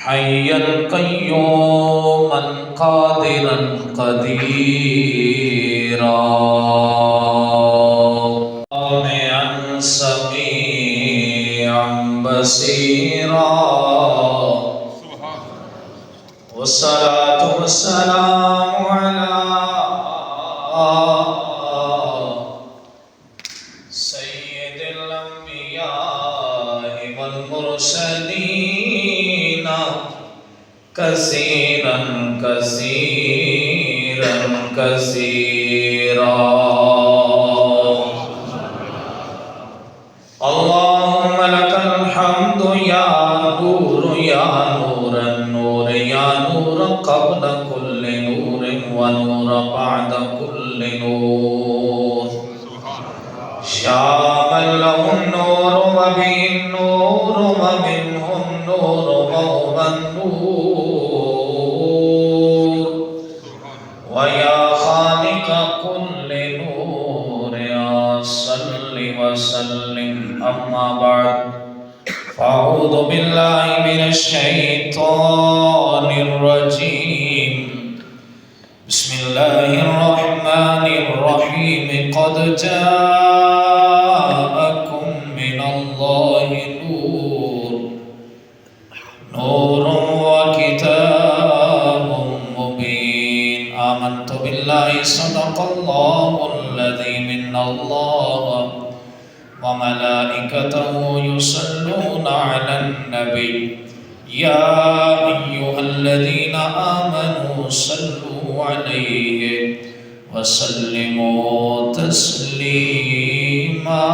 حيا قيوما قادرا قديرا سامعا سميعا بصيرا والصلاة والسلام على سيد الأنبياء والمرسلين كثيرا كثيرا كثيرا. اللهم لك الحمد يا نور يا نور النور يا نور قبل كل نور ونور بعد كل نور يا من له النور وبه النور ومنه النور وهو النور ويا خالق كل نور يا صل وسلم. أما بعد فأعوذ بالله من الشيطان الرجيم. بسم الله الرحمن الرحيم. قد جاءكم من الله نور وكتاب مبين. آمنت بالله صدق الله الذي من الله وملائكته يصلون على النبي يا أيها الذين آمنوا صلوا عليه وسلموا تسليما.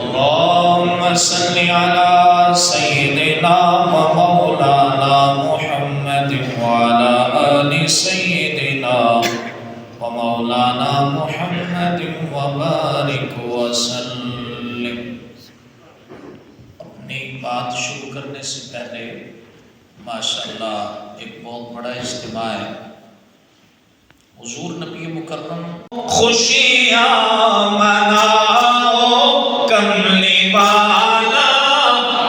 اللهم صل على سيدنا ومولانا محمد وعلى آل سيدنا ومولانا محمد وبارك وسلم. اپنی بات شروع کرنے سے پہلے ماشاءاللہ ایک بہت بڑا اجتماع ہے. حضور نبی مکرم خوشیاں مناؤ کملی والا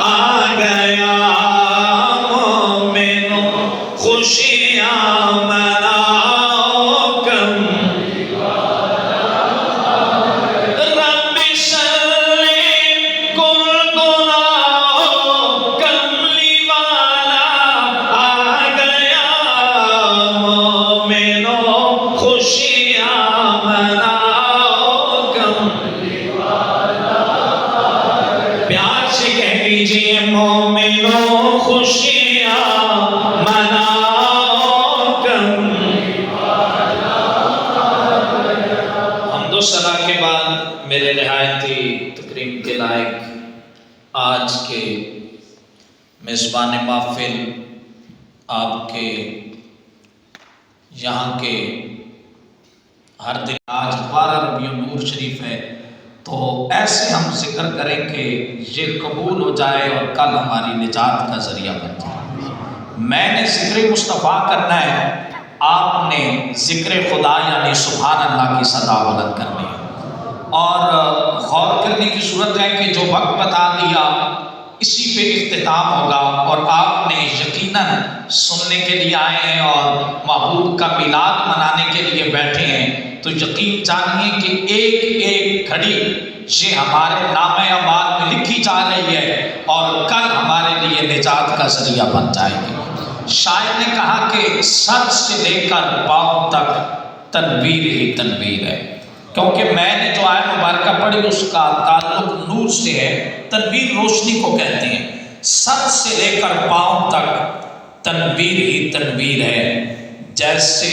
آ گیا مومنو خوشیاں مناؤ کملی والا آ گیا. رب سلیم کل گناہوں کملی والا آ گیا مومنو خوشیاں مناؤ کملی والا آ گیا. پیار سے کہہ دیجئے مومنو خوشیاں مناؤ کملی والا آ گیا. حمد و ثنا کے بعد میرے نہایت ہی تکریم کے لائق آج کے میزبان محفل آپ کے یہاں کے ہر دن آج 12 ربیع النور شریف ہے تو ایسے ہم ذکر کریں کہ یہ قبول ہو جائے اور کل ہماری نجات کا ذریعہ بن جائے. میں نے ذکر مصطفیٰ کرنا ہے, آپ نے ذکر خدا یعنی سبحان اللہ کی صدا بلند کرنی ہے. اور غور کرنے کی صورت ہے کہ جو وقت بتا دیا اسی پہ اختتام ہوگا اور آپ نے یقیناً سننے کے لیے آئے ہیں اور محبوب کا میلاد منانے کے لیے بیٹھے ہیں تو یقین جانیے کہ ایک ایک گھڑی یہ ہمارے نامہ اعمال میں لکھی جا رہی ہے اور کل ہمارے لیے نجات کا ذریعہ بن جائے گی. شاعر نے کہا کہ سر سے لے کر پاؤں تک تنویر ہی تنویر ہے, کیونکہ میں نے جو آیت مبارکہ پڑھی اس کا تعلق نور سے ہے. تنویر روشنی کو کہتے ہیں. سر سے لے کر پاؤں تک تنویر ہی تنویر ہے, جیسے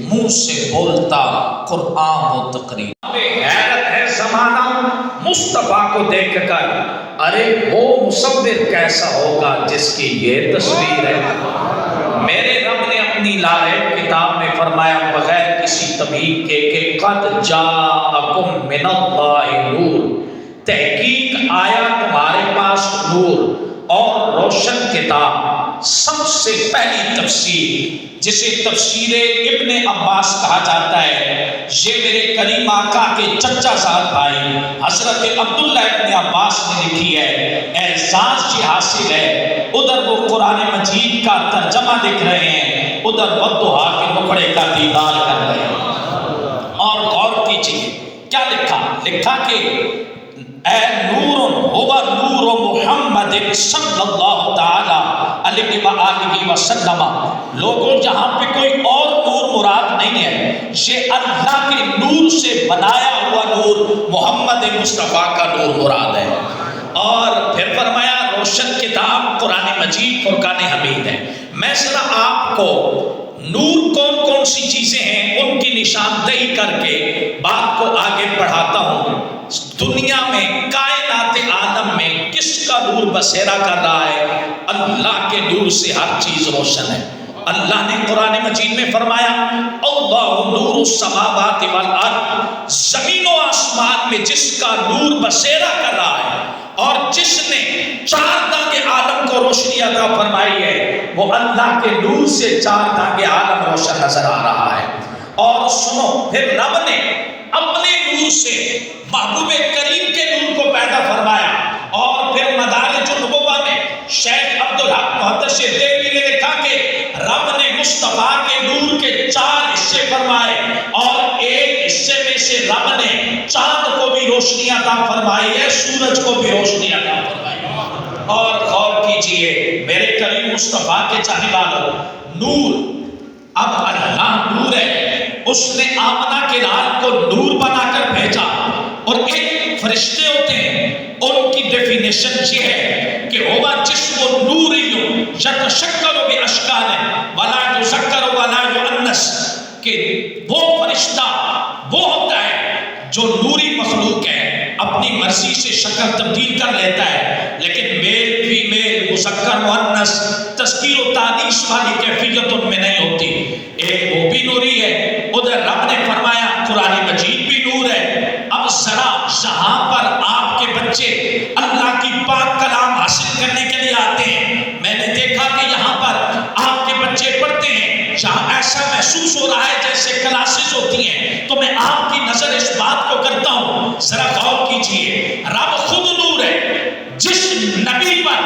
منہ سے بولتا قرآن و تقریر. حیرت ہے زمانہ مصطفیٰ کو دیکھ کر, ارے وہ مصور کیسا ہوگا جس کی یہ تصویر ہے. میرے رب نے اپنی لائق کتاب میں فرمایا بغیر کسی تمہید کے کہ قد جاءکم من اللہ نور, تحقیق آیا تمہارے پاس نور اور روشن کتاب. سب سے پہلی تفسیر جسے تفسیر ابن عباس کہا جاتا ہے، یہ میرے کریم آقا کے چچا زاد بھائی حضرت عبداللہ ابن عباس نے لکھی ہے۔ اعزاز یہ حاصل ہے، ادھر وہ قرآن مجید کا ترجمہ لکھ رہے ہیں، ادھر والضحیٰ کے مکھڑے کا دیدار کر رہے ہیں۔ اور غور کیجیے کیا لکھا، لکھا کہ اے نور ہوا نور محمد صلی اللہ تعالی علیہ وآلہ وسلم، لوگوں یہاں پہ کوئی اور نور مراد نہیں ہے، یہ اللہ کے نور سے بنایا ہوا نور محمد مصطفیٰ کا نور مراد ہے۔ اور پھر فرمایا روشن کتاب قرآن مجید فرقان حمید ہے۔ میں ذرا آپ کو نور کون کون سی چیزیں ہیں ان کی نشاندہی کر کے بات کو آگے بڑھاتا ہوں۔ دنیا میں کائنات عالم میں کس کا نور بسیرا کر رہا ہے؟ اللہ کے نور سے ہر چیز روشن ہے۔ اللہ نے قرآن مجید میں فرمایا اللہ نور السماوات والارض، زمین و آسمان میں جس کا نور بسیرا کر رہا ہے اور جس نے چار دانگ عالم کو روشنی عطا فرمائی ہے، وہ اللہ کے نور سے چار دانگ عالم روشن نظر آ رہا ہے۔ اور سنو، پھر رب نے اپنے نور سے محبوب کریم کے نور کو پیدا فرمایا۔ اور پھر مدارج النبوہ میں شیخ عبدالحق محدث دہلوی نے لکھا کہ رب نے مصطفیٰ کے نور کے چار حصے فرمائے اور ایک حصے میں سے رب نے چاند کو بھی روشنی عطا فرمائی ہے، سورج کو بھی روشنی عطا فرمائی ہے۔ اور غور کیجئے میرے کریم مصطفیٰ کے چاہنے والوں، نور، اب اللہ نور ہے، اس نے آمنہ کے لال کو نور بنا کر بھیجا۔ اور ایک فرشتے ہوتے ہیں، ان کی ڈیفینیشن یہ ہے کہ ہوا جسم نوری یتشکل باشکال ولا یذکر ولا یؤنث، کہ وہ فرشتہ وہ ہوتا ہے جو نوری مخلوق ہے، اپنی مرضی سے شکل تبدیل کر لیتا ہے، لیکن میل فیمیل مذکر مؤنث تذکیر و تانیث والی کیفیت ان میں نہیں ہوتی۔ ایک وہ بھی نوری ہے، ادھر رب نے فرمایا قرآن مجید بھی نور ہے۔ اب ذرا جہاں پر آپ کے بچے اللہ کی پاک کلام حاصل کرنے کے لیے آتے ہیں، میں نے دیکھا کہ یہاں پر آپ کے بچے پڑھتے ہیں، جہاں ایسا محسوس ہو رہا ہے جیسے کلاسز ہوتی ہیں، تو میں آپ کی نظر اس بات کو کرتا ہوں، ذرا غور کیجئے، رب خود نور ہے۔ جس نبی پر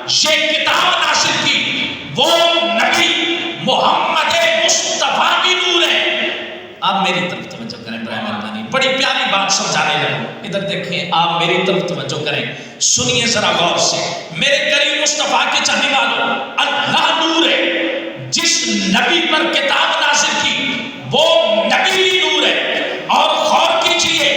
یہ کتاب نازل کی وہ نبی محمد مصطفیٰ بھی نور ہے۔ آپ میری طرف توجہ کریں برائے مہربانی، بڑی پیاری بات سمجھانے لگا، ادھر دیکھیں، آپ میری طرف توجہ کریں، سنیے ذرا غور سے، میرے کریم مصطفیٰ کے چاہنے والوں، اللہ نور ہے۔ جس نبی پر کتاب نازل کی وہ نبی بھی نور ہے۔ اور غور کیجئے،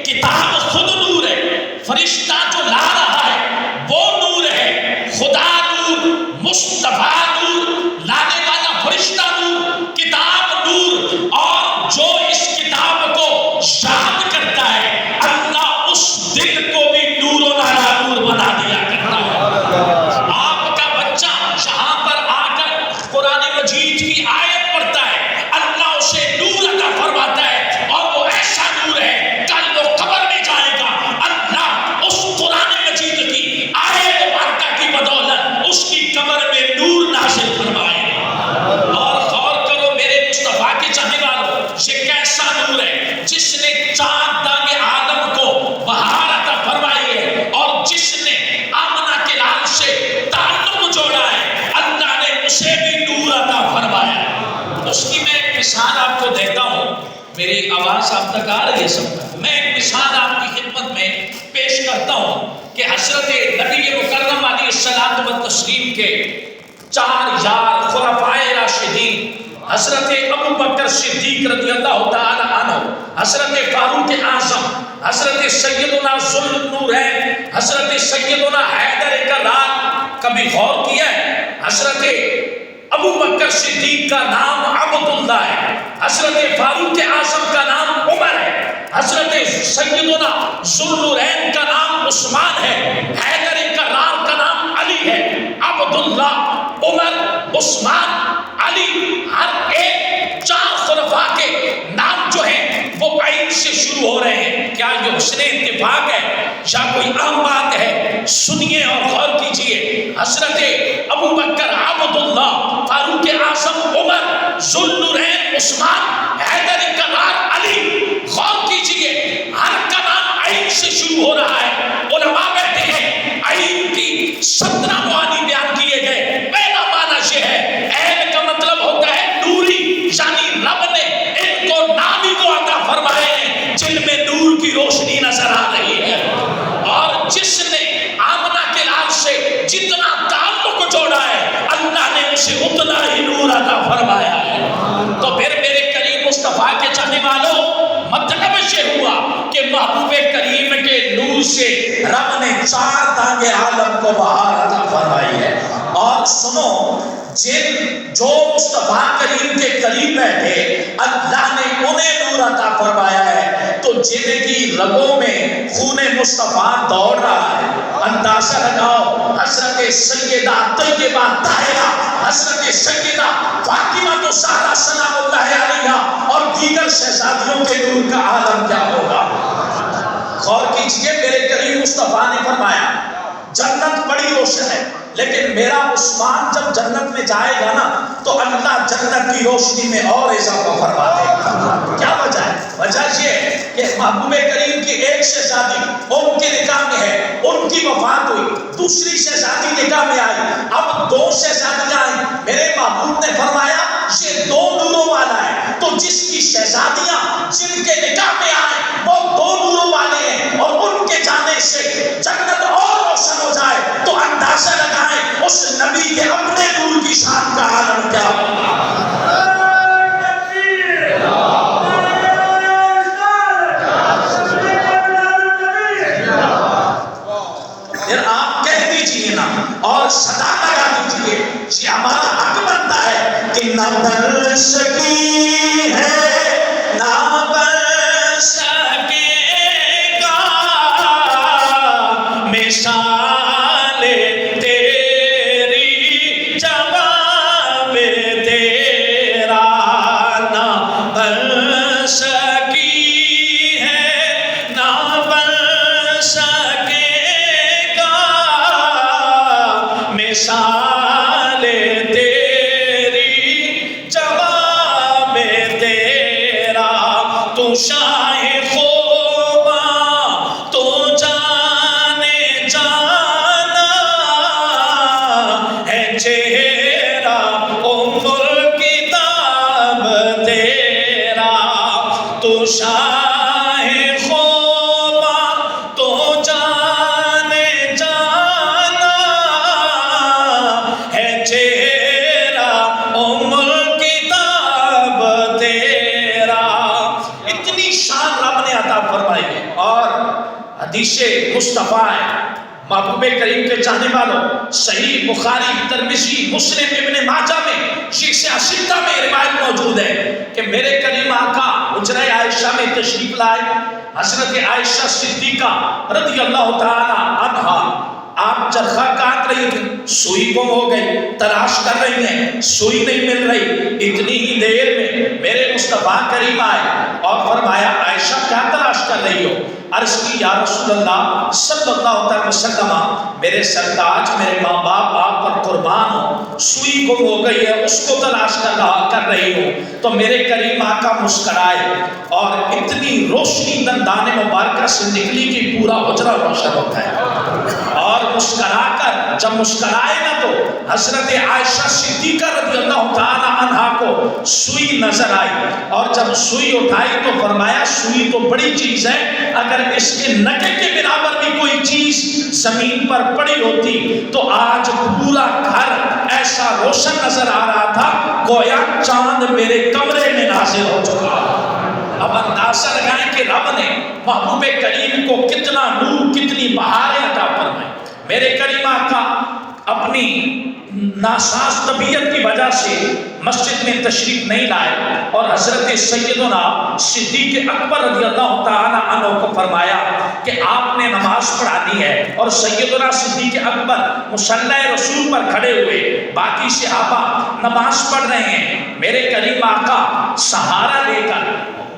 کتاب خود نور ہے، فرشتہ جو لا رہا ہے وہ نور ہے، خدا نور، مصطفیٰ نور، لانے والا فرشتہ نور، کتاب نور، اور جو اس کتاب کو یاد کرتا ہے اللہ اس دل کو بھی نور و نالا نور بنا دیا کرتا ہے۔ آپ کا بچہ جہاں پر آ کر قرآن مجید کی آیت پڑھتا ہے، اللہ اسے نور عطا فرماتا ہے، اور وہ ایسا نور ہے کل وہ قبر میں جائے گا، اللہ اس قرآن مجید کی آیت مبارکہ کی بدولت اس کی قبر میں نور نازل فرمائے گا۔ اور غور کرو میرے مصطفیٰ کے چاہنے والوں، یہ کیسا نور ہے جس نے چار دانگ عالم کو بہار عطا فرمائی ہے، اور جس نے آمنہ کے لال سے تعلق جوڑا ہے، اللہ نے اسے بھی نور عطا فرمایا۔ اس کی میں ایک مثال آپ کو دیتا ہوں، میری آواز آپ تک آ رہی ہے سب؟ میں ایک مثال آپ کی خدمت میں پیش کرتا ہوں کہ حضرت نبی مکرم علیہ الصلوۃ والتسلیم کے چار یار خلفائے راشدین، حضرت ابو بکر صدیق رضی اللہ تعالی عنہ، حضرت فاروق اعظم، حضرت سیدنا ذوالنورین، حضرت سیدنا حیدر کرار۔ کبھی غور کیا ہے حضرت ابو بکر صدیق کا نام عبداللہ ہے، حضرت فاروق اعظم کا نام عمر ہے، حضرت سیدنا ذوالنورین کا نام عثمان ہے، حیدر کرار کا نام علی ہے۔ عبداللہ، عمر، عثمان، علی، ہر ایک چار خلفاء کے نام جو ہیں وہ عین سے شروع ہو رہے ہیں۔ کیا یہ حسن اتفاق ہے یا کوئی عام بات ہے؟ سنیے اور غور کیجئے۔ حضرت ابو بکر عبداللہ، فاروق اعظم عمر، ذوالنورین عثمان، حیدر کرار علی، غور کیجئے، ہر کا نام عین سے شروع ہو رہا ہے۔ علماء کہتے ہیں عین کی 17 معانی بیان کیے گئے۔ پہلا معنی یہ ہے، عین کا مطلب ہوتا ہے نوری، یعنی رب نے ان کو نامی کو عطا فرمائے ہیں جن میں نور کی روشنی نظر آ رہی ہے، اور جس نے آمنہ کے لال سے جتنا تعلق جوڑا ہے اللہ نے اسے اتنا ہی نور عطا فرمایا ہے۔ تو پھر میرے کریم مصطفیٰ کے چاہنے والوں، مطلب یہ ہوا کہ محبوب کریم کے نور سے رب نے 4 تانگے عالم کو بہار عطا فرمائی ہے۔ اور سنو، جو مصطفیٰ کریم کے قریب بیٹھے اللہ نے انہیں نور عطا فرمایا ہے، تو جن کی رگوں میں خون مصطفیٰ دوڑ رہا ہے، اندازہ لگاؤ حضرت سیدہ طیبہ طاہرہ، حضرت سیدہ فاطمہ الزہرا سلام اللہ علیہا اور دیگر شہزادیوں کے نور کا عالم کیا ہوگا؟ غور کیجئے، میرے کریم مصطفیٰ نے فرمایا جنت بڑی روشن ہے، لیکن میرا عثمان جب جنت میں جائے گا نا تو اللہ جنت کی روشنی میں اور اضافہ فرما دے گا۔ کیا وجہ ہے؟ وجہ یہ ہے کہ محبوب کریم کی ایک شہزادی ان کے نکاح میں ہے، ان کی وفات ہوئی، دوسری شہزادی نکاح میں آئی، اب 2 شہزادیاں آئیں۔ میرے محبوب نے فرمایا یہ 2 نوروں والا ہے، تو جس کی شہزادیاں جن کے نکاح میں آئیں وہ 2 نوروں والے ہیں، اور ان کے جانے سے جنت اور روشن ہو جائے تو اندازہ لگائیں اس نبی کے اپنے نور کی شان کا عالم کیا ہوگا۔ پھر آپ کہہ دیجئے نا اور صدا لگا دیجئے، یہ ہمارا حق بنتا ہے کہ نہ بن سکی ہے نہ بن سکے گا مثال تیری جواب تیرا، نہ بن سکی ہے نہ بن سکے گا مثال تیری جواب تیرا، تو شاہ خوباں تو جانے جانا ہے چہرہ ام الکتاب تیرا، تو شاہ خوباں تو جانے جانا ہے چہرہ ام الکتاب تیرا۔ اتنی شان رب نے عطا فرمائی ہے، اور حدیث مصطفیٰ ہے محبوب کریم کے چاہنے والوں، صحیح بخاری، ترمذی، مسلم، ابن ماجہ میں شیخ ستہ میں روایت موجود ہے کہ میرے کریم آقا حجرہ عائشہ میں تشریف لائے، حضرت عائشہ صدیقہ رضی اللہ تعالی عنہا آپ چرخہ کاٹ رہی تھی، سوئی گم ہو گئی، تلاش کر رہی ہیں، سوئی نہیں مل رہی، اتنی ہی دیر میں میرے مصطفیٰ کریم آئے اور فرمایا عائشہ کیا تلاش کر رہی ہو؟ عرض کی یا رسول اللہ صلی اللہ علیہ وسلم، میرے سرتاج میرے ماں باپ آپ پر قربان ہو، سوئی گم ہو گئی ہے اس کو تلاش کر رہی ہوں۔ تو میرے کریم آقا مسکرائے اور اتنی روشنی دندان مبارکہ سے نکلی کہ پورا حجرہ روشن ہوتا ہے، اور مسکرا کر جب مسکرائے نا تو حضرت عائشہ صدیقہ رضی اللہ تعالی عنہا کو سوئی نظر آئی، اور جب سوئی اٹھائی تو فرمایا سوئی تو بڑی چیز ہے، اگر اس کے نکے کے برابر بھی کوئی چیز زمین پر پڑی ہوتی تو آج پورا گھر ایسا روشن نظر آ رہا تھا گویا چاند میرے کمرے میں نازل ہو چکا۔ اب اندازہ لگائیں کہ رب نے محبوب کریم کو کتنا نور، کتنی بہاریں عطا فرمائیں۔ میرے کریم آقا اپنی ناساز طبیعت کی وجہ سے مسجد میں تشریف نہیں لائے، اور حضرت سیدنا صدیق اکبر رضی اللہ تعالی عنہ کو فرمایا کہ آپ نے نماز پڑھانی ہے، اور سیدنا صدیق اکبر مصلی رسول پر کھڑے ہوئے، باقی صحابہ نماز پڑھ رہے ہیں، میرے کریم آقا سہارا لے کر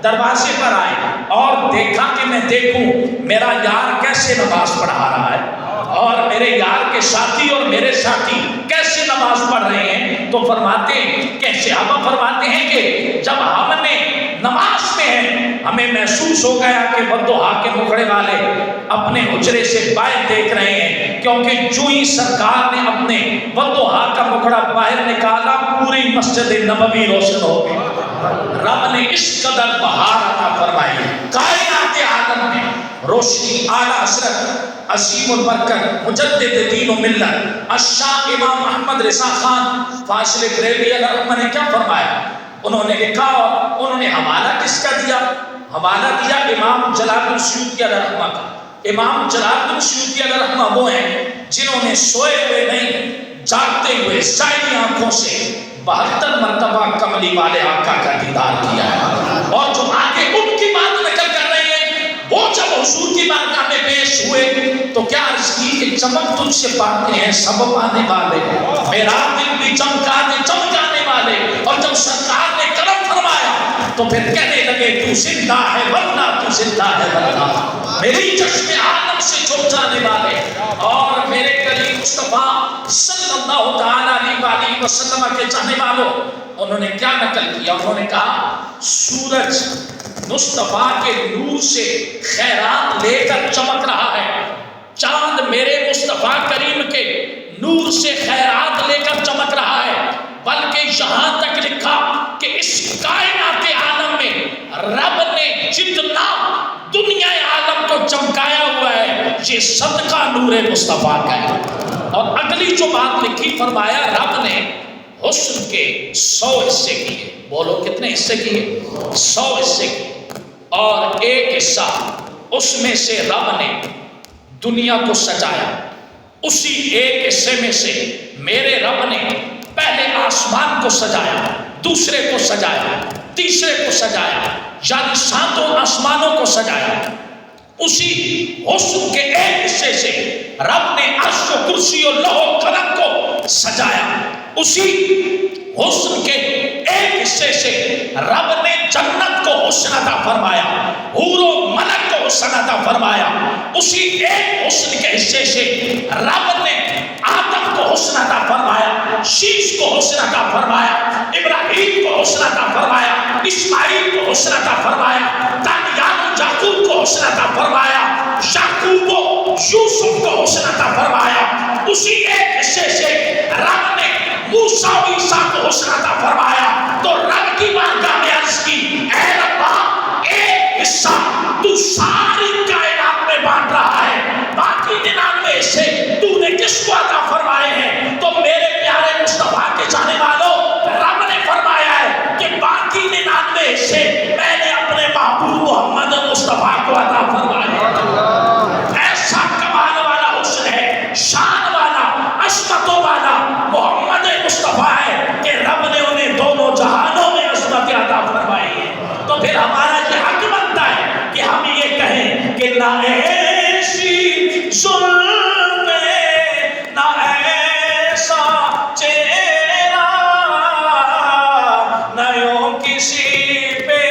دروازے پر آئے اور دیکھا کہ میں دیکھوں میرا یار کیسے نماز پڑھا رہا ہے اور میرے یار کے ساتھی اور میرے ساتھی کیسے نماز پڑھ رہے ہیں، تو فرماتے ہیں کہ صحابہ فرماتے ہیں کہ جب ہم نے نماز میں ہیں ہمیں محسوس ہو گیا کہ والضحیٰ کے مکھڑے والے اپنے حجرے سے باہر دیکھ رہے ہیں، کیونکہ جو ہی سرکار نے اپنے والضحیٰ کا مکھڑا باہر نکالا پوری مسجد نبوی روشن ہو گئی۔ رب نے اس قدر بہار عطا فرمائی، کائنات عالم میں روشنی۔ اعلیٰ حضرت عظیم البرکت مجدد دین و ملت الشاہ امام محمد رضا خان فاضل بریلوی علیہ الرحمہ نے کیا فرمایا؟ انہوں نے لکھا اور انہوں نے حوالہ کس کا دیا؟ حوالہ دیا امام جلال الدین سیوطی علیہ الرحمہ کا۔ امام جلال الدین سیوطی علیہ الرحمہ وہ ہیں جنہوں نے سوئے ہوئے نہیں جاگتے ہوئے سائری آنکھوں سے 72 مرتبہ کملی والے آقا کا دیدار کیا ہے، اور جو آگے ان کی بات نقل کر رہے ہیں وہ جب حضور کی بارگاہ میں پیش ہوئے تو کیا عرض کی کہ چمک تجھ سے پاتے ہیں سبب آنے والے، میرا دل بھی چمکانے والے، اور جب سرکار نے کرم فرمایا تو پھر کہنے لگے تو زندہ ہے ورنہ تو زندہ ہے ورنہ، میری چشم عالم سے چھپ جانے والے۔ اور میرے کریم مصطفیٰ صلی اللہ تعالیٰ علیہ وسلم کے چاہنے والوں، انہوں نے کیا نقل کیا؟ انہوں نے کہا سورج مصطفیٰ کے نور سے خیرات لے کر چمک رہا ہے، چاند میرے مصطفیٰ کریم کے نور سے خیرات لے کر چمک رہا ہے، بلکہ یہاں تک لکھا کہ اس کائنات عالم میں رب نے جتنا دنیا عالم کو چمکایا ہوا ہے یہ صدقہ نور مصطفیٰ کا ہے۔ اور اگلی جو بات لکھی فرمایا رب نے حسن کے 100 حصے کیے، بولو کتنے حصے کیے؟ 100 حصے کیے، اور ایک حصہ اس میں سے رب نے دنیا کو سجایا، اسی ایک حصے میں سے میرے رب نے پہلے آسمان کو سجایا، دوسرے کو سجایا، تیسرے کو سجایا، یعنی 7 آسمانوں کو سجایا۔ اسی حسن کے ایک حصے سے رب نے عرش و کرسی و لوح و قلم کو سجایا، اسی حسن کے ایک حصے سے رب نے جنت کو حسن عطا فرمایا، حور و ملک کو حسن عطا فرمایا، اسی ایک حسن کے حصے سے رب نے آدم کو حسن عطا فرمایا، شیش کو حسن عطا فرمایا، ابراہیم کو حسن عطا فرمایا، اسماعیل کو حسن عطا فرمایا، دانیال یعقوب کو حسن عطا فرمایا، یعقوب و یوسف کو حسن عطا فرمایا، اسی ایک حصے سے رب نے موسیٰ و عیسیٰ کو حسن عطا فرمایا۔ تو رب کی بارگاہ میں عرض کی اے ربا ایک حصہ تو ساری کائنات میں بانٹ رہا ہے، باقی 99 حصے تو نے کس کو عطا فرمائے ہیں؟ تو میرے پیارے مصطفیٰ کے چاہنے والوں رب نے فرمایا ہے کہ باقی 99 حصے میں نے اپنے محبوب محمد مصطفیٰ کو عطا فرمائے ہیں۔ ایسا کمال والا حسن ہے، شان والا، عظمتوں والا محمد مصطفیٰ ہے کہ رب نے انہیں دونوں جہانوں میں عظمت عطا فرمائی ہے۔ تو پھر ہمارا یہ حق بنتا ہے کہ ہم یہ کہیں کہ نہ ایسی زلفیں نہ ایسا چہرہ نہ یوں کسی پہ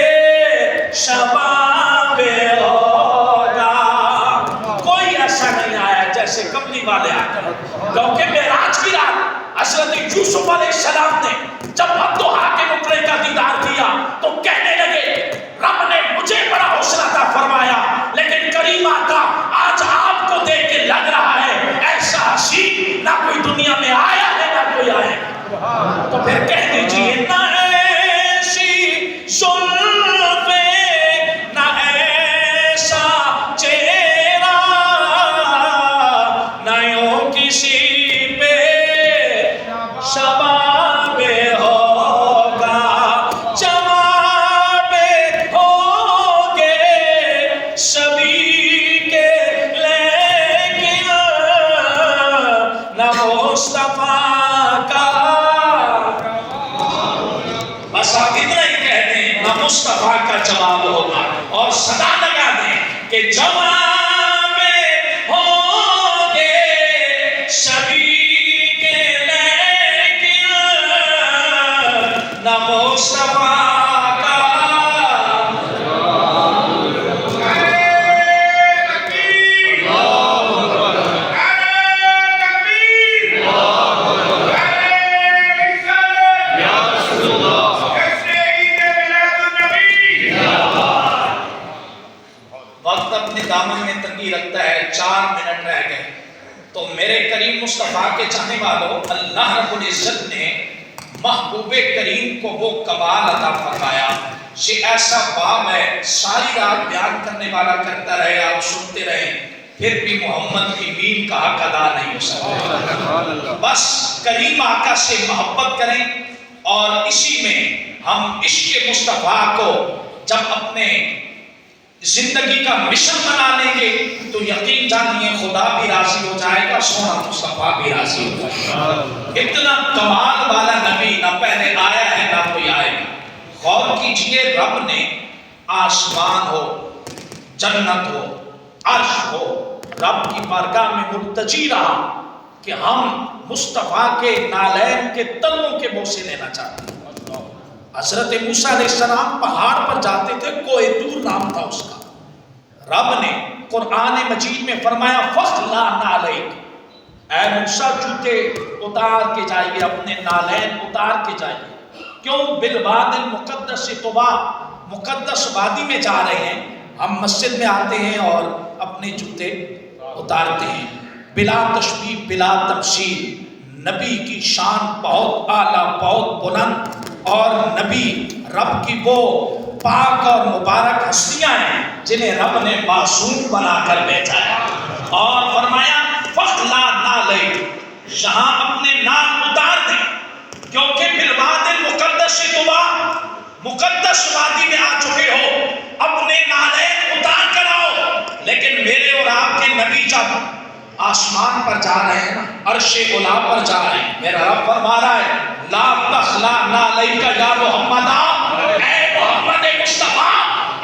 شباب ہوگا، کوئی ایسا نہیں آیا جیسے کملی والے آ کر، کیونکہ معراج کی رات حضرت یوسف علیہ السلام نے جب والضحیٰ کے مکھڑے کا دیدار کیا تو کہنے لگے رب نے مجھے بڑا حسن عطا فرمایا، لیکن کریم آقا آج آپ کو دیکھ کے لگ رہا ہے ایسا حسین نہ کوئی دنیا میں آیا ہے نہ کوئی آئے گا۔ تو پھر کہہ دیجئے نہ ایسی زلفیں نہ ایسا چہرہ نہ یوں کسی پہ شباب ہوگا، جواب ہوگے سبھی کے لیکن نہ مصطفیٰ کا، بس آپ اتنا ہی کہہ دیں نہ مصطفیٰ کا جواب ہوگا، اور صدا لگا دیں کہ جواب ہوگے سبھی نہ مصطفیٰ کا تو میرے کریم مصطفیٰ کے چاہنے والوں، اللہ رب العزت نے محبوب کریم کو وہ کمال عطا فرمایا، یہ ایسا باب ہے ساری رات بیان کرنے والا کرتا رہے، آپ سنتے رہیں، پھر بھی محمد کی میم کا حق ادا نہیں ہو سکتا۔ بس کریم آقا سے محبت کریں، اور اسی میں ہم عشق مصطفیٰ کو جب اپنے زندگی کا مشن بنا لیں گے تو یقین جانیے خدا بھی راضی ہو جائے گا، سونا مصطفیٰ بھی راضی ہو جائے گا۔ اتنا کمال والا نبی نہ پہلے آیا ہے نہ کوئی آئے گا۔ غور کیجئے، رب نے آسمان ہو، جنت ہو، عرش ہو، رب کی بارگاہ میں ملتجی رہا کہ ہم مصطفیٰ کے نالین کے تلوں کے بوسے لینا چاہتے ہیں۔ حضرت موسیٰ علیہ السلام پہاڑ پر جاتے تھے، کوہ طور نام تھا اس کا، رب نے قرآن مجید میں فرمایا فَخْلَعْ نَعْلَيْكَ، اے موسیٰ جوتے اتار کے جائیے، اپنے نالین اتار کے جائیے۔ کیوں؟ بالواد المقدس طویٰ، مقدس وادی میں جا رہے ہیں، ہم مسجد میں آتے ہیں اور اپنے جوتے اتارتے ہیں، بلا تشبیہ بلا تمثیل۔ نبی کی شان بہت اعلیٰ، بہت بلند، اور نبی رب کی وہ پاک اور مبارک ہستیاں ہیں جنہیں رب نے معصوم بنا کر بھیجا ہے، اور فرمایا فَخْلَعْ نَعْلَيْكَ، یہاں اپنے نام اتار دیں، کیونکہ بالواد المقدس طویٰ، مقدس وادی میں آ چکے ہو، اپنے نالین اتار کر آؤ۔ لیکن میرے اور آپ کے نبی جب آسمان پر جا رہے ہیں نا، عرش اولا پر جا رہے ہیں، میرا رب فرما رہا ہے لا تخلع نعلیک یا محمد، اے محمد مصطفیٰ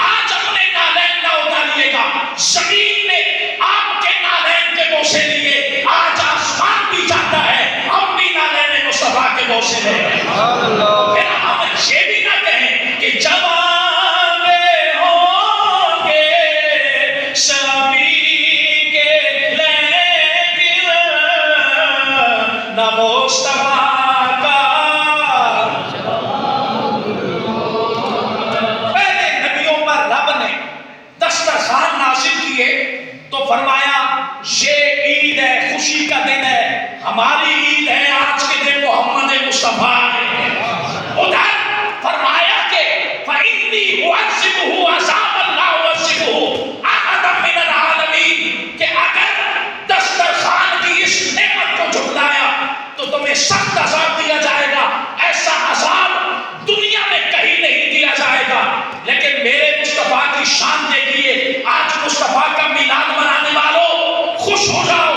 آج اپنے نالین نہ اتاریے گا۔ زمین نے آپ کے نالین کے بوسے لیے، آج آسمان بھی چاہتا ہے ہم بھی نالین مصطفیٰ کے بوسے لیں۔ پھر ہم یہ بھی نہ کہیں کہ جب آئے ہوں گے سبھی مصطفیٰ کا، پہلے نبیوں پر رب نے دسترخوان نازل کیے تو فرمایا یہ عید ہے، خوشی کا دن ہے، ہماری عید ہے آج کے دن محمد مصطفیٰ ہے۔ ادھر فرمایا کہ فَإِنِّي أُعَذِّبُهُ عَذَابًا لَا أُعَذِّبُهُ أَحَدًا مِنَ الْعَالَمِينَ، کہ اگر دسترخوان کی اس نعمت کو جھٹلایا تو تمہیں سخت عذاب دیا جائے گا، ایسا عذاب دنیا میں کہیں نہیں دیا جائے گا۔ لیکن میرے مصطفیٰ کی شان دیکھیے، آج مصطفیٰ کا میلاد منانے والوں خوش ہو جاؤ،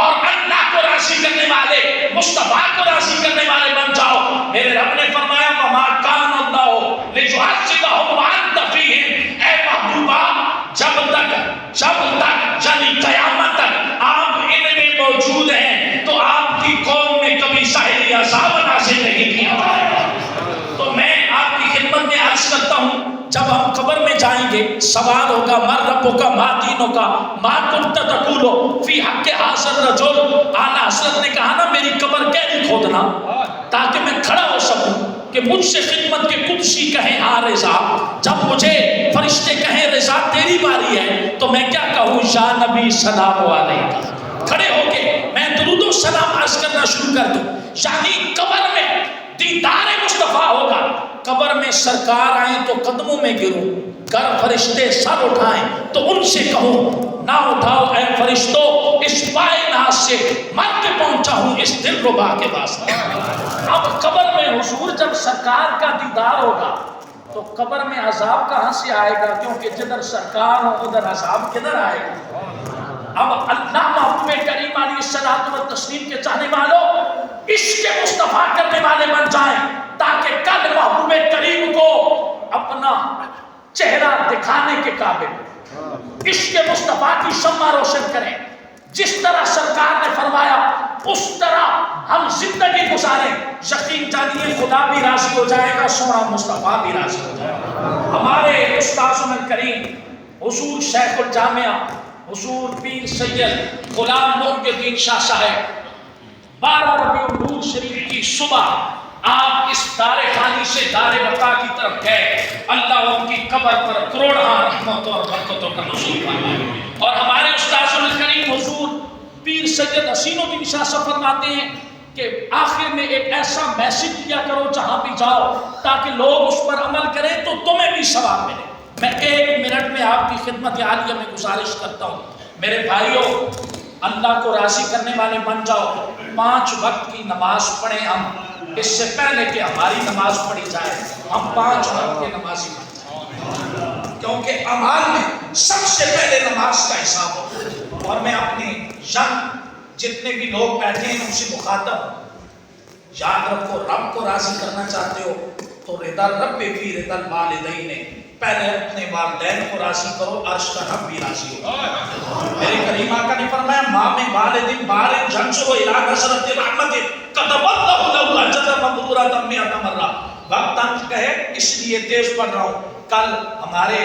اور اللہ کو راضی کرنے والے، مصطفیٰ کو راضی کرنے والے بن جاؤ۔ میرے رب نے فرمایا وَمَا كَانَ اللَّهُ لِيُعَذِّبَهُمْ وَأَنْتَ فِيهِمْ، اے محبوبہ جب تک یعنی قیامت تک آپ ان میں موجود ہیں تو آپ کی قوم میں کبھی ساحلی عذاب نازل نہیں کیا جائے گا۔ تو میں آپ کی خدمت میں عرض کرتا ہوں، جب ہم قبر میں جائیں گے سوال ہوگا من ربک ما دینک ما کنت تقول فی حق ھذا الرجل، اعلیٰ حضرت نے کہا نا میری قبر کیسے کھودنا تاکہ میں کھڑا ہو سکوں کہ مجھ سے خدمت کے قدسی کہیں ہاں رضا، جب مجھے فرشتے کہیں رضا تیری باری ہے تو میں کیا کہوں یا نبی سلام علیکہ، کھڑے ہو کے میں درود و سلام عرض کرنا شروع کر دوں۔ یعنی قبر میں دیدار مصطفیٰ ہوگا، قبر میں سرکار آئیں تو قدموں میں گروں، گر فرشتے سر اٹھائیں تو ان سے کہوں نہ اٹھاؤ اے فرشتوں، اس پائے ناز سے مر کے پہنچا ہوں اس دل ربا کے واسطے۔ اب قبر میں حضور جب سرکار کا دیدار ہوگا تو قبر میں عذاب کہاں سے آئے گا، کیونکہ جدھر سرکار ہو ادھر عذاب کدھر آئے گا۔ اب اللہ محبوب کریم علیہ الصلوۃ والتسلیم کے چاہنے والوں عشق مصطفیٰ کرنے والے بن جائیں، تاکہ کل محبوب کریم کو اپنا چہرہ دکھانے کے قابل عشق مصطفیٰ کی شمع روشن کریں۔ جس طرح سرکار نے فرمایا اس طرح ہم زندگی گزاریں، یقین جانیے خدا بھی راضی ہو جائے گا، سونا مصطفیٰ بھی راضی ہو جائے گا۔ ہمارے استاذ کریم حضور شیخ الجامعہ حضور پیر سید غلام محی الدین شاہ صاحب 12 ربیع الاول شریف کی صبح آپ اس دار خانی سے دار بقا کی طرف گئے، اللہ ان کی قبر پر کروڑہا رحمتوں اور برکتوں کا نزول فرمائے۔ اور ہمارے استاذ الکریم حضور پیر سید حسین الدین شاہ صاحب فرماتے ہیں کہ آخر میں ایک ایسا میسج دیا کرو جہاں بھی جاؤ تاکہ لوگ اس پر عمل کریں تو تمہیں بھی ثواب ملے۔ میں 1 منٹ میں آپ کی خدمت عالیہ میں گزارش کرتا ہوں، میرے بھائیوں اللہ کو راضی کرنے والے بن جاؤ، 5 وقت کی نماز پڑھیں ہم، اس سے پہلے کہ ہماری نماز پڑھی جائے ہم 5 وقت کے نمازی بن جائیں، کیونکہ اعمال میں سب سے پہلے نماز کا حساب ہو۔ اور میں اپنے ینگ جتنے بھی لوگ بیٹھے ہیں ان سے مخاطب ہوں، یاد رکھو رب کو راضی کرنا چاہتے ہو تو رضا رب فی رضا الوالدین، پہلے اپنے والدین کو راضی کرو، عرش کا رب بھی راضی ہو۔ میرے کریم آقا نے فرمایا ماں میں والدین بار جنسو الہ نظرت رحمت کتب اللہ لہو اجر مبرورا مئۃ مرہ۔ وقت کہے اس لیے تیز پڑھ رہا ہوں، کل ہمارے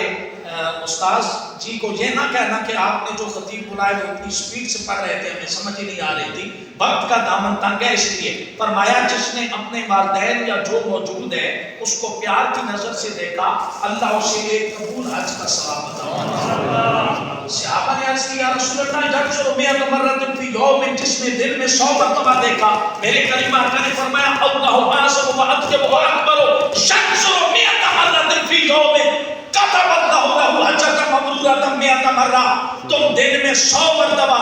استاذ جی کو یہ نہ کہنا کہ آپ نے جو خطیب بلائے وہ اتنی سپیڈ سے پڑھ رہے تھے ہمیں سمجھ ہی نہیں آ رہی تھی، وقت کا دامن تنگ ہے، اس لیے فرمایا جس نے اپنے والدین یا جو موجود ہے اس کو پیار کی نظر سے دیکھا اللہ اسے ایک قبول حج کا ثواب عطا۔ صحابہ نے عرض کیا یا رسول اللہ یجر مئۃ مرۃ فی یوم، جس نے دن میں 100 مرتبہ دیکھا، میرے کریم آقا نے فرمایا اللہ اعظم واطیب واکبر یجر مئۃ مرۃ فی یوم کتب اللہ لہو اجر مبرورا مئۃ مرہ۔ تم دن میں 100 مرتبہ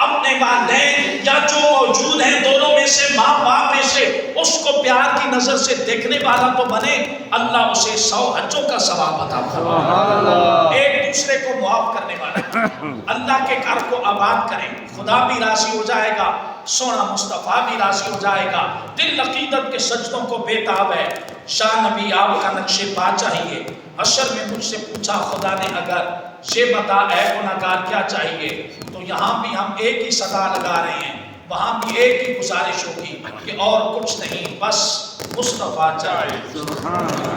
اپنے والدین یا جو موجود ہیں دونوں میں سے ماں باپ میں سے اس کو پیار کی نظر سے دیکھنے والا تو بنے، اللہ اسے 100 حجوں کا ثواب عطا فرمائے۔ ایک دوسرے کو معاف کرنے والا، اللہ کے گھر کو آباد کریں، خدا بھی راضی ہو جائے گا، سونا مصطفیٰ بھی راضی ہو جائے گا، دل عقیدت کے سجدوں کو بے تاب ہے۔ شاہ نبی آپ کا نقش پا چاہیے، حشر میں مجھ سے پوچھا خدا نے اگر یہ بتا اے گناہگار کیا چاہیے، تو یہاں بھی ہم ایک ہی صدا لگا رہے ہیں، وہاں بھی ایک ہی گزارش ہوگی کہ اور کچھ نہیں، بس مصطفیٰ چاہیے۔